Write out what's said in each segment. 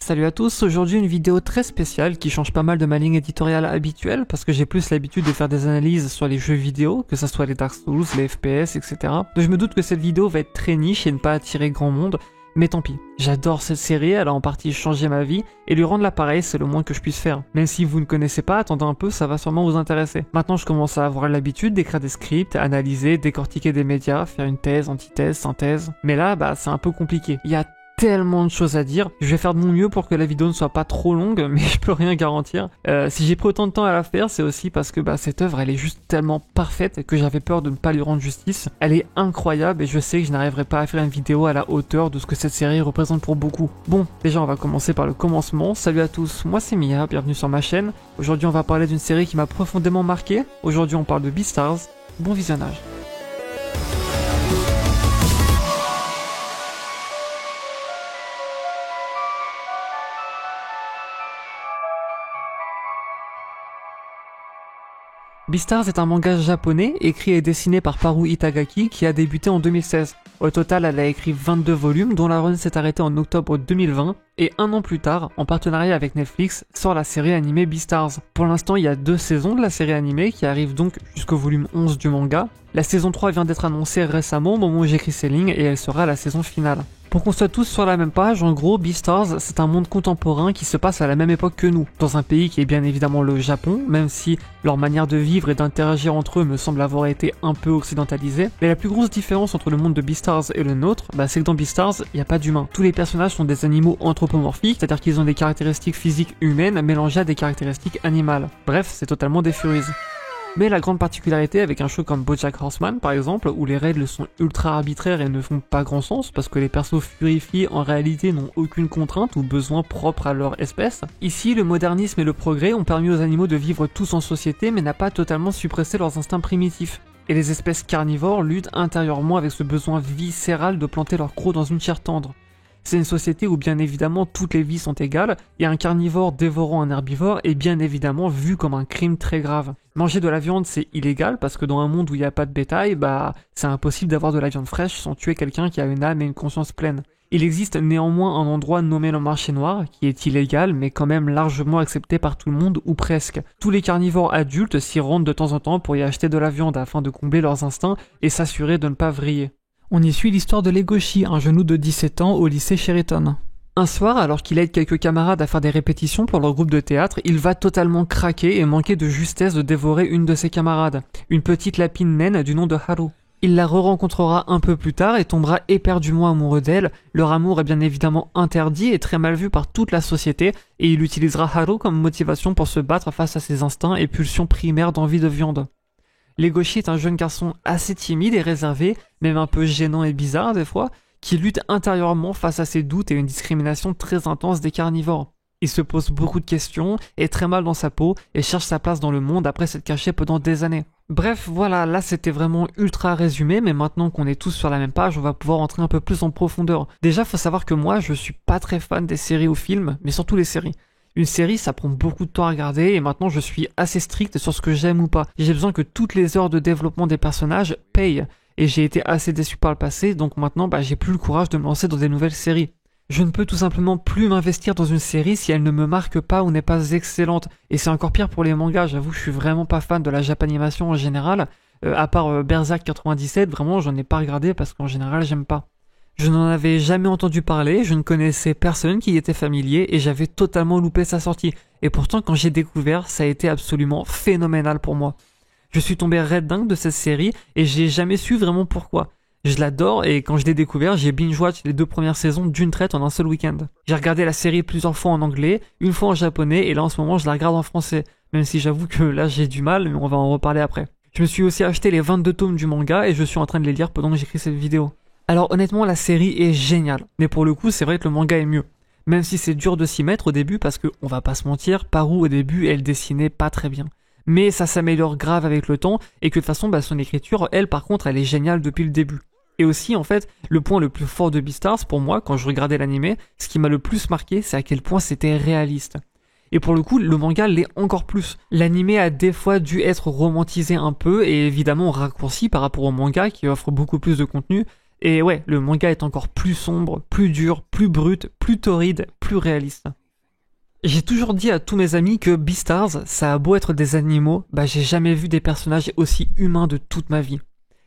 Salut à tous, aujourd'hui une vidéo très spéciale qui change pas mal de ma ligne éditoriale habituelle parce que j'ai plus l'habitude de faire des analyses sur les jeux vidéo, que ça soit les Dark Souls, les FPS, etc. Donc je me doute que cette vidéo va être très niche et ne pas attirer grand monde, mais tant pis. J'adore cette série, elle a en partie changé ma vie, et lui rendre l'appareil c'est le moins que je puisse faire. Même si vous ne connaissez pas, attendez un peu, ça va sûrement vous intéresser. Maintenant je commence à avoir l'habitude d'écrire des scripts, analyser, décortiquer des médias, faire une thèse, antithèse, synthèse. Mais là, c'est un peu compliqué. Il y a tellement de choses à dire. Je vais faire de mon mieux pour que la vidéo ne soit pas trop longue, mais je peux rien garantir. Si j'ai pris autant de temps à la faire, c'est aussi parce que cette œuvre, elle est juste tellement parfaite que j'avais peur de ne pas lui rendre justice. Elle est incroyable et je sais que je n'arriverai pas à faire une vidéo à la hauteur de ce que cette série représente pour beaucoup. Bon, déjà on va commencer par le commencement. Salut à tous, moi c'est Mia, bienvenue sur ma chaîne. Aujourd'hui on va parler d'une série qui m'a profondément marqué. Aujourd'hui on parle de Beastars. Bon visionnage. Beastars est un manga japonais écrit et dessiné par Paru Itagaki qui a débuté en 2016. Au total, elle a écrit 22 volumes dont la run s'est arrêtée en octobre 2020 et un an plus tard, en partenariat avec Netflix, sort la série animée Beastars. Pour l'instant, il y a 2 saisons de la série animée qui arrivent donc jusqu'au volume 11 du manga. La saison 3 vient d'être annoncée récemment au moment où j'écris ces lignes et elle sera la saison finale. Pour qu'on soit tous sur la même page, en gros, Beastars, c'est un monde contemporain qui se passe à la même époque que nous, dans un pays qui est bien évidemment le Japon, même si leur manière de vivre et d'interagir entre eux me semble avoir été un peu occidentalisée. Mais la plus grosse différence entre le monde de Beastars et le nôtre, c'est que dans Beastars, il n'y a pas d'humains. Tous les personnages sont des animaux anthropomorphiques, c'est-à-dire qu'ils ont des caractéristiques physiques humaines mélangées à des caractéristiques animales. Bref, c'est totalement des Furies. Mais la grande particularité avec un show comme BoJack Horseman par exemple, où les règles sont ultra arbitraires et ne font pas grand sens parce que les persos furifiés en réalité n'ont aucune contrainte ou besoin propre à leur espèce. Ici, le modernisme et le progrès ont permis aux animaux de vivre tous en société mais n'a pas totalement suppressé leurs instincts primitifs. Et les espèces carnivores luttent intérieurement avec ce besoin viscéral de planter leur croc dans une chair tendre. C'est une société où bien évidemment toutes les vies sont égales et un carnivore dévorant un herbivore est bien évidemment vu comme un crime très grave. Manger de la viande c'est illégal parce que dans un monde où il n'y a pas de bétail, c'est impossible d'avoir de la viande fraîche sans tuer quelqu'un qui a une âme et une conscience pleine. Il existe néanmoins un endroit nommé le marché noir qui est illégal mais quand même largement accepté par tout le monde ou presque. Tous les carnivores adultes s'y rendent de temps en temps pour y acheter de la viande afin de combler leurs instincts et s'assurer de ne pas vriller. On y suit l'histoire de Legoshi, un genou de 17 ans au lycée Sheraton. Un soir, alors qu'il aide quelques camarades à faire des répétitions pour leur groupe de théâtre, il va totalement craquer et manquer de justesse de dévorer une de ses camarades, une petite lapine naine du nom de Haru. Il la re-rencontrera un peu plus tard et tombera éperdument amoureux d'elle. Leur amour est bien évidemment interdit et très mal vu par toute la société, et il utilisera Haru comme motivation pour se battre face à ses instincts et pulsions primaires d'envie de viande. Legoshi est un jeune garçon assez timide et réservé, même un peu gênant et bizarre des fois, qui lutte intérieurement face à ses doutes et une discrimination très intense des carnivores. Il se pose beaucoup de questions, est très mal dans sa peau et cherche sa place dans le monde après s'être caché pendant des années. Bref, voilà, là c'était vraiment ultra résumé, mais maintenant qu'on est tous sur la même page, on va pouvoir entrer un peu plus en profondeur. Déjà, faut savoir que moi, je suis pas très fan des séries ou films, mais surtout les séries. Une série, ça prend beaucoup de temps à regarder et maintenant je suis assez strict sur ce que j'aime ou pas. J'ai besoin que toutes les heures de développement des personnages payent et j'ai été assez déçu par le passé, donc maintenant j'ai plus le courage de me lancer dans des nouvelles séries. Je ne peux tout simplement plus m'investir dans une série si elle ne me marque pas ou n'est pas excellente. Et c'est encore pire pour les mangas, j'avoue je suis vraiment pas fan de la japanimation en général. À part Berserk 97, vraiment j'en ai pas regardé parce qu'en général j'aime pas. Je n'en avais jamais entendu parler, je ne connaissais personne qui y était familier et j'avais totalement loupé sa sortie. Et pourtant quand j'ai découvert, ça a été absolument phénoménal pour moi. Je suis tombé red dingue de cette série et j'ai jamais su vraiment pourquoi. Je l'adore et quand je l'ai découvert, j'ai binge-watch les 2 premières saisons d'une traite en un seul week-end. J'ai regardé la série plusieurs fois en anglais, une fois en japonais et là en ce moment je la regarde en français. Même si j'avoue que là j'ai du mal, mais on va en reparler après. Je me suis aussi acheté les 22 tomes du manga et je suis en train de les lire pendant que j'écris cette vidéo. Alors honnêtement la série est géniale, mais pour le coup c'est vrai que le manga est mieux. Même si c'est dur de s'y mettre au début parce que, on va pas se mentir, Paru au début elle dessinait pas très bien. Mais ça s'améliore grave avec le temps et que de toute façon son écriture, elle par contre elle est géniale depuis le début. Et aussi en fait, le point le plus fort de Beastars pour moi quand je regardais l'anime, ce qui m'a le plus marqué c'est à quel point c'était réaliste. Et pour le coup, le manga l'est encore plus. L'anime a des fois dû être romantisé un peu et évidemment raccourci par rapport au manga qui offre beaucoup plus de contenu. Et ouais, le manga est encore plus sombre, plus dur, plus brut, plus torride, plus réaliste. J'ai toujours dit à tous mes amis que Beastars, ça a beau être des animaux, j'ai jamais vu des personnages aussi humains de toute ma vie.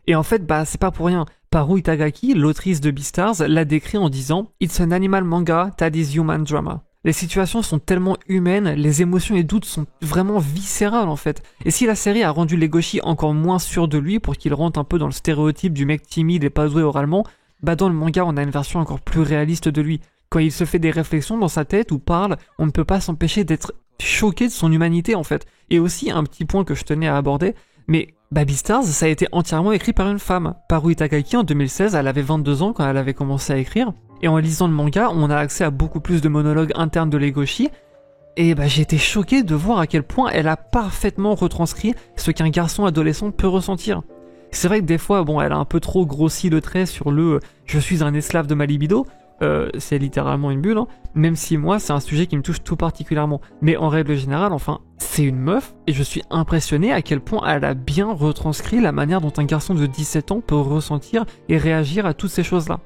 Et en fait, c'est pas pour rien. Paru Itagaki, l'autrice de Beastars, l'a décrit en disant « It's an animal manga that is human drama ». Les situations sont tellement humaines, les émotions et doutes sont vraiment viscérales en fait. Et si la série a rendu Legoshi encore moins sûr de lui pour qu'il rentre un peu dans le stéréotype du mec timide et pas doué oralement, dans le manga on a une version encore plus réaliste de lui. Quand il se fait des réflexions dans sa tête ou parle, on ne peut pas s'empêcher d'être choqué de son humanité en fait. Et aussi un petit point que je tenais à aborder, mais Beastars, ça a été entièrement écrit par une femme. Paru Itagaki en 2016, elle avait 22 ans quand elle avait commencé à écrire. Et en lisant le manga, on a accès à beaucoup plus de monologues internes de Legoshi. Et j'ai été choqué de voir à quel point elle a parfaitement retranscrit ce qu'un garçon adolescent peut ressentir. C'est vrai que des fois, elle a un peu trop grossi le trait sur le « je suis un esclave de ma libido ». C'est littéralement une bulle, hein. Même si moi, c'est un sujet qui me touche tout particulièrement. Mais en règle générale, c'est une meuf, et je suis impressionné à quel point elle a bien retranscrit la manière dont un garçon de 17 ans peut ressentir et réagir à toutes ces choses-là.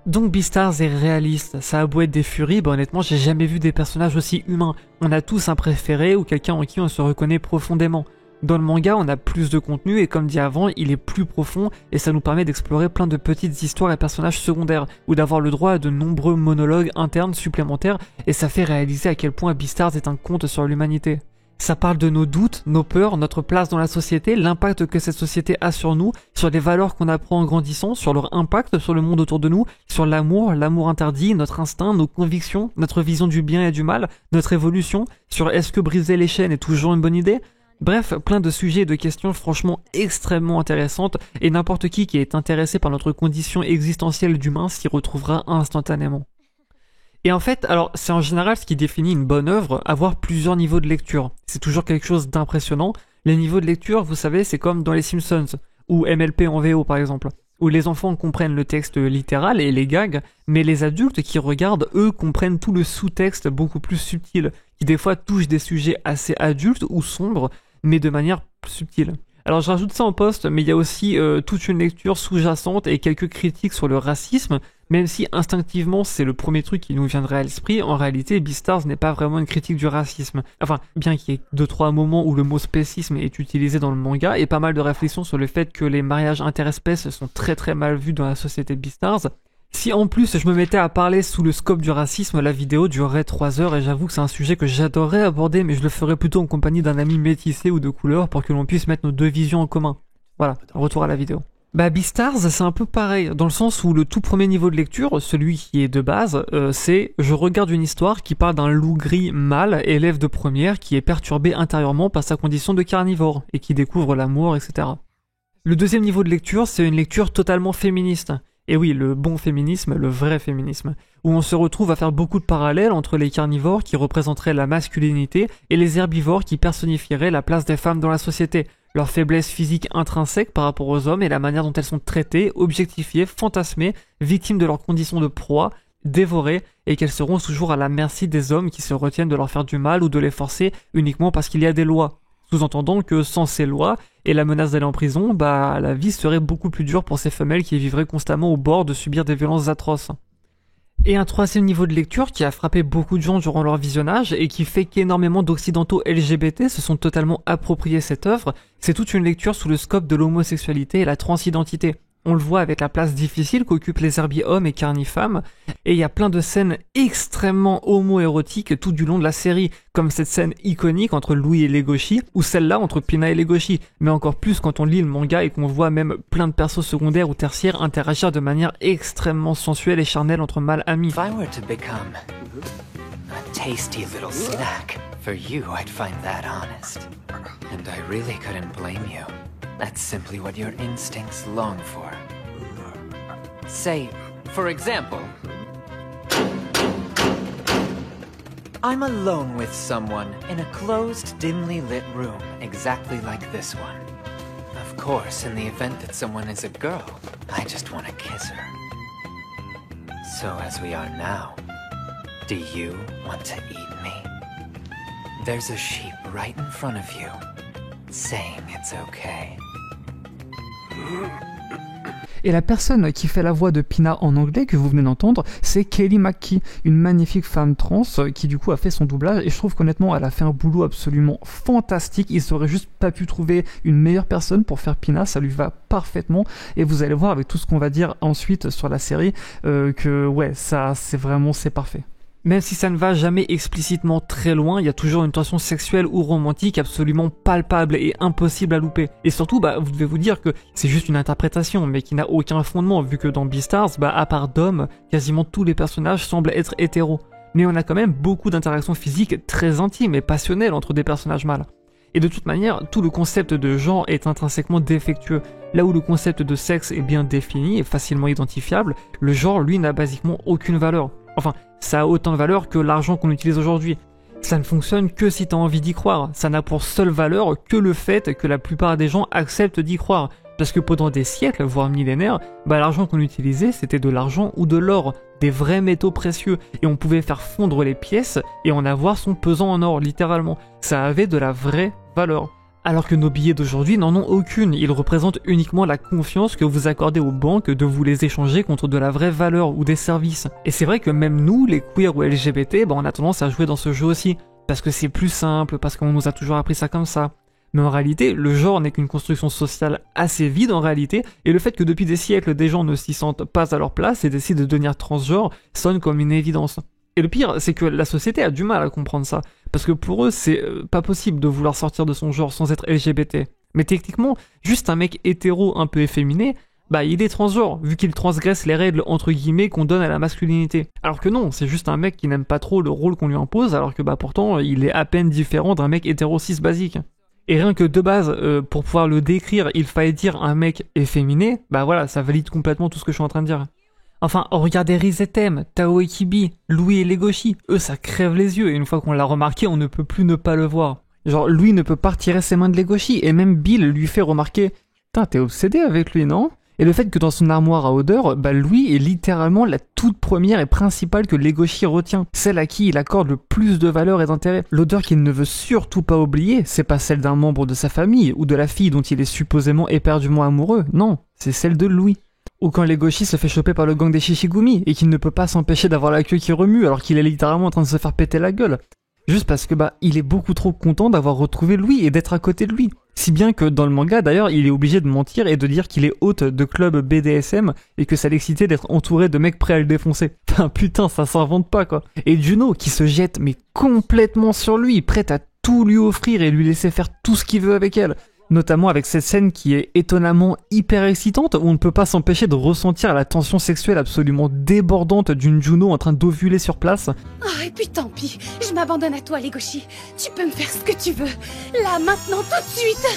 Donc Beastars est réaliste, ça a beau être des furies, honnêtement j'ai jamais vu des personnages aussi humains. On a tous un préféré ou quelqu'un en qui on se reconnaît profondément. Dans le manga, on a plus de contenu et comme dit avant, il est plus profond et ça nous permet d'explorer plein de petites histoires et personnages secondaires ou d'avoir le droit à de nombreux monologues internes supplémentaires et ça fait réaliser à quel point Beastars est un conte sur l'humanité. Ça parle de nos doutes, nos peurs, notre place dans la société, l'impact que cette société a sur nous, sur les valeurs qu'on apprend en grandissant, sur leur impact sur le monde autour de nous, sur l'amour, l'amour interdit, notre instinct, nos convictions, notre vision du bien et du mal, notre évolution, sur est-ce que briser les chaînes est toujours une bonne idée ? Bref, plein de sujets et de questions franchement extrêmement intéressantes et n'importe qui est intéressé par notre condition existentielle d'humain s'y retrouvera instantanément. Et en fait, alors c'est en général ce qui définit une bonne œuvre, avoir plusieurs niveaux de lecture. C'est toujours quelque chose d'impressionnant. Les niveaux de lecture, vous savez, c'est comme dans les Simpsons, ou MLP en VO par exemple, où les enfants comprennent le texte littéral et les gags, mais les adultes qui regardent, eux, comprennent tout le sous-texte beaucoup plus subtil, qui des fois touche des sujets assez adultes ou sombres, mais de manière subtile. Alors je rajoute ça en post, mais il y a aussi toute une lecture sous-jacente et quelques critiques sur le racisme, même si instinctivement c'est le premier truc qui nous viendrait à l'esprit, en réalité Beastars n'est pas vraiment une critique du racisme. Enfin, bien qu'il y ait 2-3 moments où le mot spécisme est utilisé dans le manga, et pas mal de réflexions sur le fait que les mariages interespèces sont très très mal vus dans la société de Beastars. Si en plus je me mettais à parler sous le scope du racisme, la vidéo durerait 3 heures et j'avoue que c'est un sujet que j'adorerais aborder, mais je le ferais plutôt en compagnie d'un ami métissé ou de couleur pour que l'on puisse mettre nos deux visions en commun. Voilà, retour à la vidéo. Beastars, c'est un peu pareil, dans le sens où le tout premier niveau de lecture, celui qui est de base, c'est je regarde une histoire qui parle d'un loup gris mâle, élève de première, qui est perturbé intérieurement par sa condition de carnivore, et qui découvre l'amour, etc. Le deuxième niveau de lecture, c'est une lecture totalement féministe. Et oui, le bon féminisme, le vrai féminisme, où on se retrouve à faire beaucoup de parallèles entre les carnivores qui représenteraient la masculinité et les herbivores qui personnifieraient la place des femmes dans la société, leur faiblesse physique intrinsèque par rapport aux hommes et la manière dont elles sont traitées, objectifiées, fantasmées, victimes de leurs conditions de proie, dévorées, et qu'elles seront toujours à la merci des hommes qui se retiennent de leur faire du mal ou de les forcer uniquement parce qu'il y a des lois. Sous-entendant que sans ces lois et la menace d'aller en prison, la vie serait beaucoup plus dure pour ces femelles qui vivraient constamment au bord de subir des violences atroces. Et un troisième niveau de lecture qui a frappé beaucoup de gens durant leur visionnage et qui fait qu'énormément d'occidentaux LGBT se sont totalement appropriés cette œuvre, c'est toute une lecture sous le scope de l'homosexualité et la transidentité. On le voit avec la place difficile qu'occupent les herbi-hommes et carni-femmes, et il y a plein de scènes extrêmement homo-érotiques tout du long de la série, comme cette scène iconique entre Louis et Legoshi, ou celle-là entre Pina et Legoshi, mais encore plus quand on lit le manga et qu'on voit même plein de persos secondaires ou tertiaires interagir de manière extrêmement sensuelle et charnelle entre mâles amis. If I were to become a tasty little snack, for you I'd find that honest. And I really couldn't blame you. That's simply what your instincts long for. Say, for example, I'm alone with someone in a closed, dimly lit room, exactly like this one. Of course, in the event that someone is a girl, I just want to kiss her. So as we are now, do you want to eat me? There's a sheep right in front of you, saying it's okay. Et la personne qui fait la voix de Pina en anglais que vous venez d'entendre, c'est Kelly McKee, une magnifique femme trans qui du coup a fait son doublage, et je trouve qu'honnêtement elle a fait un boulot absolument fantastique. Il serait juste pas pu trouver une meilleure personne pour faire Pina, ça lui va parfaitement, et vous allez voir avec tout ce qu'on va dire ensuite sur la série que ouais, ça c'est parfait. Même si ça ne va jamais explicitement très loin, il y a toujours une tension sexuelle ou romantique absolument palpable et impossible à louper. Et surtout, vous devez vous dire que c'est juste une interprétation, mais qui n'a aucun fondement, vu que dans Beastars, à part Dom, quasiment tous les personnages semblent être hétéros. Mais on a quand même beaucoup d'interactions physiques très intimes et passionnelles entre des personnages mâles. Et de toute manière, tout le concept de genre est intrinsèquement défectueux. Là où le concept de sexe est bien défini et facilement identifiable, le genre, lui, n'a basiquement aucune valeur. Enfin, ça a autant de valeur que l'argent qu'on utilise aujourd'hui. Ça ne fonctionne que si t'as envie d'y croire. Ça n'a pour seule valeur que le fait que la plupart des gens acceptent d'y croire. Parce que pendant des siècles, voire millénaires, l'argent qu'on utilisait, c'était de l'argent ou de l'or, des vrais métaux précieux, et on pouvait faire fondre les pièces et en avoir son pesant en or, littéralement. Ça avait de la vraie valeur. Alors que nos billets d'aujourd'hui n'en ont aucune, ils représentent uniquement la confiance que vous accordez aux banques de vous les échanger contre de la vraie valeur ou des services. Et c'est vrai que même nous, les queers ou LGBT, on a tendance à jouer dans ce jeu aussi, parce que c'est plus simple, parce qu'on nous a toujours appris ça comme ça. Mais en réalité, le genre n'est qu'une construction sociale assez vide en réalité, et le fait que depuis des siècles des gens ne s'y sentent pas à leur place et décident de devenir transgenres sonne comme une évidence. Et le pire, c'est que la société a du mal à comprendre ça, parce que pour eux, c'est pas possible de vouloir sortir de son genre sans être LGBT. Mais techniquement, juste un mec hétéro un peu efféminé, il est transgenre, vu qu'il transgresse les règles entre guillemets qu'on donne à la masculinité. Alors que non, c'est juste un mec qui n'aime pas trop le rôle qu'on lui impose, alors que pourtant, il est à peine différent d'un mec hétéro-cis basique. Et rien que de base, pour pouvoir le décrire, il fallait dire un mec efféminé, voilà, ça valide complètement tout ce que je suis en train de dire. Enfin, regardez Riz et Tem, Tao et Kibi, Louis et Legoshi, eux ça crève les yeux et une fois qu'on l'a remarqué, on ne peut plus ne pas le voir. Genre, Louis ne peut pas retirer ses mains de Legoshi et même Bill lui fait remarquer « Putain, t'es obsédé avec lui, non ?» Et le fait que dans son armoire à odeur, Louis est littéralement la toute première et principale que Legoshi retient, celle à qui il accorde le plus de valeur et d'intérêt. L'odeur qu'il ne veut surtout pas oublier, c'est pas celle d'un membre de sa famille ou de la fille dont il est supposément éperdument amoureux, non, c'est celle de Louis. Ou quand Legoshi se fait choper par le gang des Shishigumi et qu'il ne peut pas s'empêcher d'avoir la queue qui remue alors qu'il est littéralement en train de se faire péter la gueule. Juste parce que il est beaucoup trop content d'avoir retrouvé Louis et d'être à côté de lui. Si bien que dans le manga d'ailleurs, il est obligé de mentir et de dire qu'il est hôte de club BDSM et que ça l'excitait d'être entouré de mecs prêts à le défoncer. Enfin putain, ça s'invente pas quoi. Et Juno qui se jette mais complètement sur lui, prête à tout lui offrir et lui laisser faire tout ce qu'il veut avec elle. Notamment avec cette scène qui est étonnamment hyper excitante où on ne peut pas s'empêcher de ressentir la tension sexuelle absolument débordante d'une Juno en train d'ovuler sur place. Oh, et puis tant pis, je m'abandonne à toi, Legoshi. Tu peux me faire ce que tu veux. Là, maintenant, tout de suite.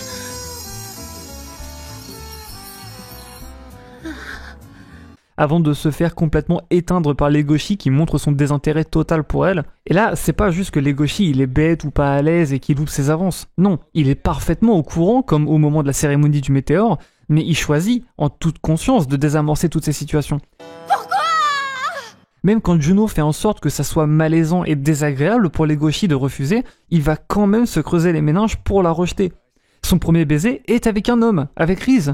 Avant de se faire complètement éteindre par Legoshi qui montre son désintérêt total pour elle. Et là, c'est pas juste que Legoshi il est bête ou pas à l'aise et qu'il loupe ses avances. Non, il est parfaitement au courant, comme au moment de la cérémonie du météore, mais il choisit, en toute conscience, de désamorcer toutes ces situations. Pourquoi ? Même quand Juno fait en sorte que ça soit malaisant et désagréable pour Legoshi de refuser, il va quand même se creuser les méninges pour la rejeter. Son premier baiser est avec un homme, avec Riz.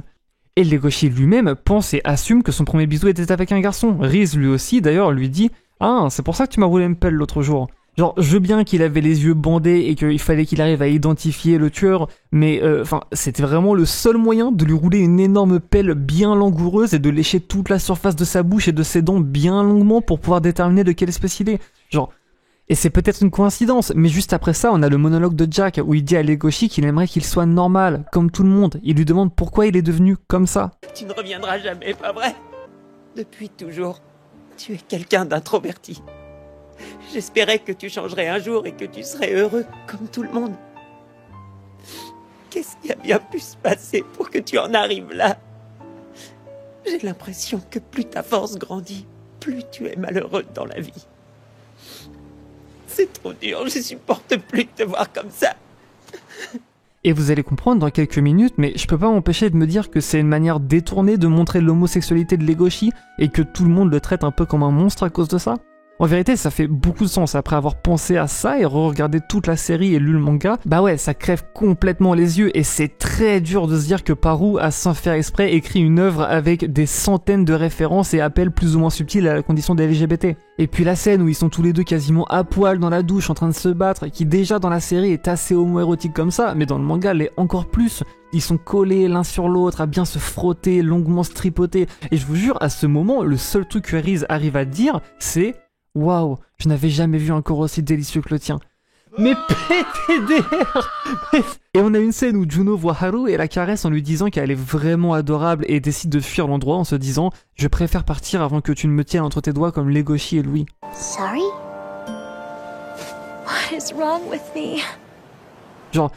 Et Legoshi lui-même pense et assume que son premier bisou était avec un garçon. Riz lui aussi d'ailleurs lui dit « Ah, c'est pour ça que tu m'as roulé une pelle l'autre jour ». Genre, je veux bien qu'il avait les yeux bandés et qu'il fallait qu'il arrive à identifier le tueur, mais c'était vraiment le seul moyen de lui rouler une énorme pelle bien langoureuse et de lécher toute la surface de sa bouche et de ses dents bien longuement pour pouvoir déterminer de quelle espèce il est. Genre... Et c'est peut-être une coïncidence, mais juste après ça, on a le monologue de Jack où il dit à Legoshi qu'il aimerait qu'il soit normal, comme tout le monde. Il lui demande pourquoi il est devenu comme ça. Tu ne reviendras jamais, pas vrai? Depuis toujours, tu es quelqu'un d'introverti. J'espérais que tu changerais un jour et que tu serais heureux, comme tout le monde. Qu'est-ce qui a bien pu se passer pour que tu en arrives là? J'ai l'impression que plus ta force grandit, plus tu es malheureux dans la vie. C'est trop dur, je supporte plus de te voir comme ça. Et vous allez comprendre dans quelques minutes, mais je peux pas m'empêcher de me dire que c'est une manière détournée de montrer l'homosexualité de Legoshi et que tout le monde le traite un peu comme un monstre à cause de ça. En vérité, ça fait beaucoup de sens. Après avoir pensé à ça et re-regardé toute la série et lu le manga, bah ouais, ça crève complètement les yeux et c'est très dur de se dire que Paru a sans faire exprès écrit une œuvre avec des centaines de références et appels plus ou moins subtils à la condition des LGBT. Et puis la scène où ils sont tous les deux quasiment à poil dans la douche en train de se battre, qui déjà dans la série est assez homo-érotique comme ça, mais dans le manga l'est encore plus. Ils sont collés l'un sur l'autre, à bien se frotter, longuement se tripoter. Et je vous jure, à ce moment, le seul truc que Riz arrive à dire, c'est « Waouh, je n'avais jamais vu un corps aussi délicieux que le tien. » Mais PTDR. Et on a une scène où Juno voit Haru et la caresse en lui disant qu'elle est vraiment adorable et décide de fuir l'endroit en se disant « Je préfère partir avant que tu ne me tiennes entre tes doigts comme Legoshi et Louis. » Sorry? What is wrong with me? Genre,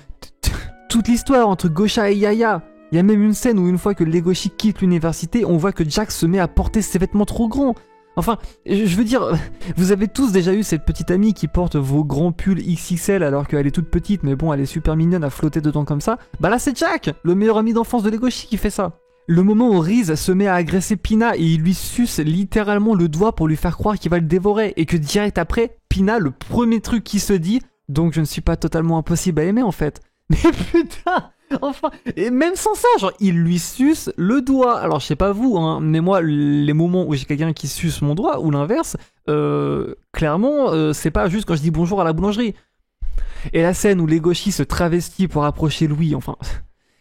toute l'histoire entre Gosha et Yaya. Il y a même une scène où une fois que Legoshi quitte l'université, on voit que Jack se met à porter ses vêtements trop grands. Enfin, je veux dire, vous avez tous déjà eu cette petite amie qui porte vos grands pulls XXL alors qu'elle est toute petite, mais bon, elle est super mignonne à flotter dedans comme ça. Bah là, c'est Jack, le meilleur ami d'enfance de Legoshi qui fait ça. Le moment où Riz se met à agresser Pina et il lui suce littéralement le doigt pour lui faire croire qu'il va le dévorer et que direct après, Pina, le premier truc qui se dit, donc je ne suis pas totalement impossible à aimer en fait. Mais putain, enfin, et même sans ça, genre, il lui suce le doigt. Alors, je sais pas vous, hein, mais moi, les moments où j'ai quelqu'un qui suce mon doigt, ou l'inverse, clairement, c'est pas juste quand je dis bonjour à la boulangerie. Et la scène où Legoshi se travestit pour approcher Louis, enfin...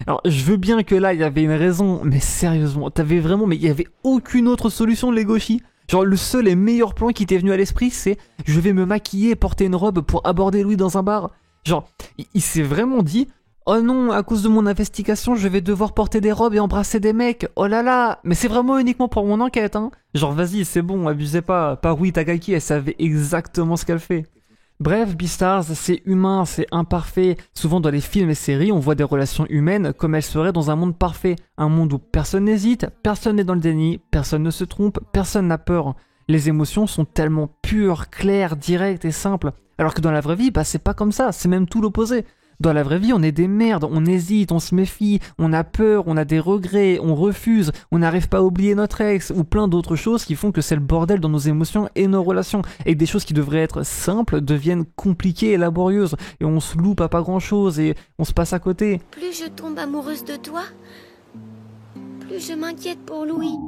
Alors, je veux bien que là, il y avait une raison, mais sérieusement, t'avais vraiment... Mais il y avait aucune autre solution, Legoshi. Genre, le seul et meilleur plan qui t'est venu à l'esprit, c'est « Je vais me maquiller et porter une robe pour aborder Louis dans un bar ». Genre, il s'est vraiment dit « Oh non, à cause de mon investigation, je vais devoir porter des robes et embrasser des mecs. Oh là là !» Mais c'est vraiment uniquement pour mon enquête, hein. Genre, vas-y, c'est bon, abusez pas. Paru Itagaki, elle savait exactement ce qu'elle fait. Bref, Beastars, c'est humain, c'est imparfait. Souvent dans les films et séries, on voit des relations humaines comme elles seraient dans un monde parfait. Un monde où personne n'hésite, personne n'est dans le déni, personne ne se trompe, personne n'a peur. Les émotions sont tellement pures, claires, directes et simples. Alors que dans la vraie vie, bah c'est pas comme ça, c'est même tout l'opposé. Dans la vraie vie, on est des merdes, on hésite, on se méfie, on a peur, on a des regrets, on refuse, on n'arrive pas à oublier notre ex, ou plein d'autres choses qui font que c'est le bordel dans nos émotions et nos relations, et que des choses qui devraient être simples deviennent compliquées et laborieuses, et on se loupe à pas grand chose, et on se passe à côté. Plus je tombe amoureuse de toi, plus je m'inquiète pour Louis.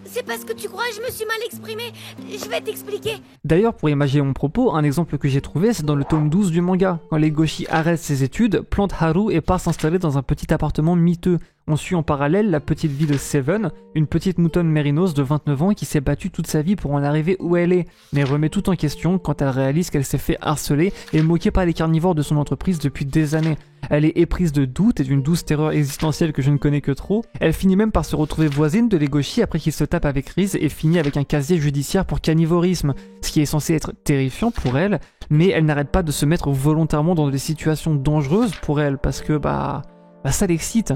C'est parce que tu crois, je me suis mal exprimée. Je vais t'expliquer. D'ailleurs, pour imaginer mon propos, un exemple que j'ai trouvé, c'est dans le tome 12 du manga. Quand Legoshi arrête ses études, plante Haru et part s'installer dans un petit appartement miteux. On suit en parallèle la petite vie de Seven, une petite moutonne mérinos de 29 ans qui s'est battue toute sa vie pour en arriver où elle est, mais remet tout en question quand elle réalise qu'elle s'est fait harceler et moquer par les carnivores de son entreprise depuis des années. Elle est éprise de doute et d'une douce terreur existentielle que je ne connais que trop. Elle finit même par se retrouver voisine de Legoshi après qu'il se tape avec Riz et finit avec un casier judiciaire pour carnivorisme, ce qui est censé être terrifiant pour elle, mais elle n'arrête pas de se mettre volontairement dans des situations dangereuses pour elle parce que ça l'excite.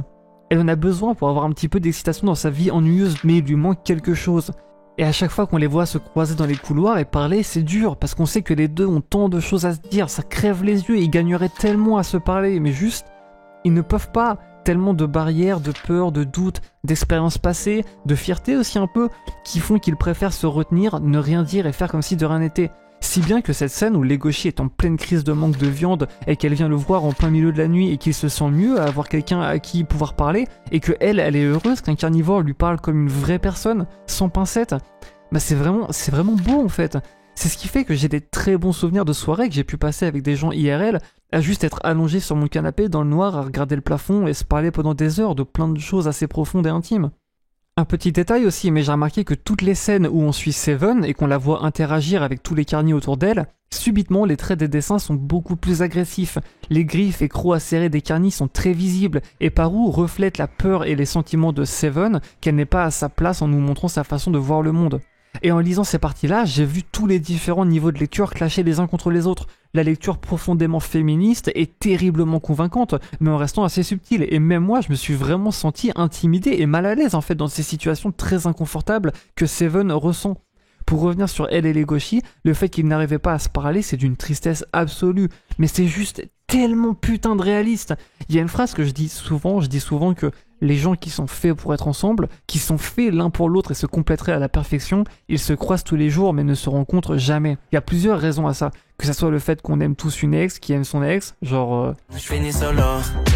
Elle en a besoin pour avoir un petit peu d'excitation dans sa vie ennuyeuse, mais il lui manque quelque chose. Et à chaque fois qu'on les voit se croiser dans les couloirs et parler, c'est dur, parce qu'on sait que les deux ont tant de choses à se dire, ça crève les yeux, ils gagneraient tellement à se parler, mais juste, ils ne peuvent pas. Tellement de barrières, de peur, de doutes, d'expériences passées, de fierté aussi un peu, qui font qu'ils préfèrent se retenir, ne rien dire et faire comme si de rien n'était. Si bien que cette scène où Legoshi est en pleine crise de manque de viande et qu'elle vient le voir en plein milieu de la nuit et qu'il se sent mieux à avoir quelqu'un à qui pouvoir parler et que elle est heureuse qu'un carnivore lui parle comme une vraie personne, sans pincette, bah c'est vraiment beau en fait. C'est ce qui fait que j'ai des très bons souvenirs de soirées que j'ai pu passer avec des gens IRL à juste être allongé sur mon canapé dans le noir à regarder le plafond et se parler pendant des heures de plein de choses assez profondes et intimes. Un petit détail aussi, mais j'ai remarqué que toutes les scènes où on suit Seven et qu'on la voit interagir avec tous les carnis autour d'elle, subitement les traits des dessins sont beaucoup plus agressifs. Les griffes et crocs acérés des carnis sont très visibles et Paru reflète la peur et les sentiments de Seven qu'elle n'est pas à sa place en nous montrant sa façon de voir le monde. Et en lisant ces parties-là, j'ai vu tous les différents niveaux de lecture clasher les uns contre les autres. La lecture profondément féministe est terriblement convaincante, mais en restant assez subtile. Et même moi, je me suis vraiment senti intimidé et mal à l'aise en fait dans ces situations très inconfortables que Seven ressent. Pour revenir sur elle et Legoshi, le fait qu'ils n'arrivaient pas à se parler, c'est d'une tristesse absolue. Mais c'est juste tellement putain de réaliste. Il y a une phrase que je dis souvent que les gens qui sont faits pour être ensemble, qui sont faits l'un pour l'autre et se compléteraient à la perfection, ils se croisent tous les jours mais ne se rencontrent jamais. Il y a plusieurs raisons à ça. Que ça soit le fait qu'on aime tous une ex qui aime son ex, genre... Je finis solo,